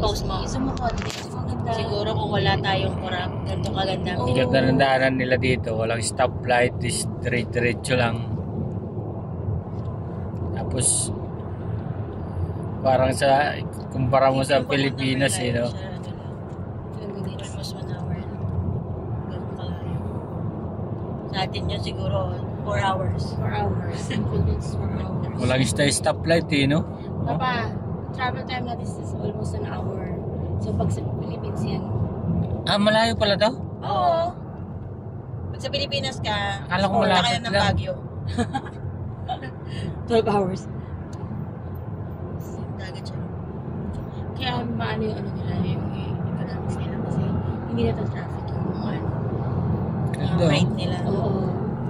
post mo. Zoom mo konti. Maganda. Siguro kung wala tayong ganito kaganda. Oo. Ganda ng daanan nila dito. Walang stoplight. Diretso lang. Tapos parang sa kumpara mo sa Pilipinas eh, no? Almost 1 hour. Ganun kalayo. Sa atin yun siguro 4 hours. 4 hours. Inconvenience 4 hours. Walang stoplight eh, no? Papa, travel time natin is almost an hour. So pag sa Philippines yan. Ah, malayo pala to? Oo. Pag sa Pilipinas ka, Akala ko pumunta malapit ka ng lang. Baguio. 12 hours. Dagat siya. Kaya maano yung ano nila, yung economics nila kasi hindi na traffic yung mga ano. Ganda, Ang rate nila. Oo.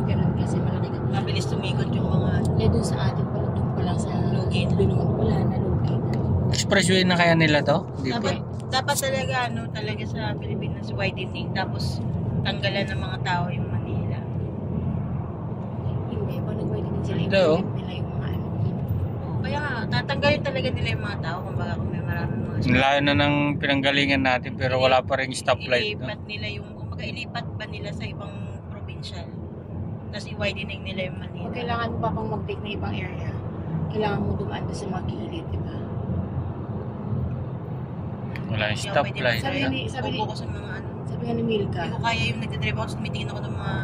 Ganun kasi malaki ka. Mabilis tumikot yung mga Eh doon sa atin pala, doon pala sa Lugi. Binoon wala na lugi na. Expressway na kaya nila to? Hindi pa. dapat talaga talaga sa Pilipinas widening tapos tanggalan ng mga tao yung Manila. Hindi, pag nag-widening sila, Hindi, oh. nila yung mga ano. Kaya nga, tatanggalin talaga nila yung mga tao kung may maraming mga Layo na ng pinanggalingan natin pero wala pa rin stoplight. No? ilipat nila yung, kumbaga ilipat ba nila sa ibang provincial tapos i-widening nila yung Manila. Kung kailangan mo pa pang mag-take na ibang area, kailangan mo dumaan doon sa mga gilid, di ba? Wala yung Hindi ako pwede stoplight. Sabi mag-drive. ni- sabi ni- Bobo ko sa mga ano. Sabi nga ni Milka, Hindi ko kaya yung nagdadrive ako, tumitingin ako ng mga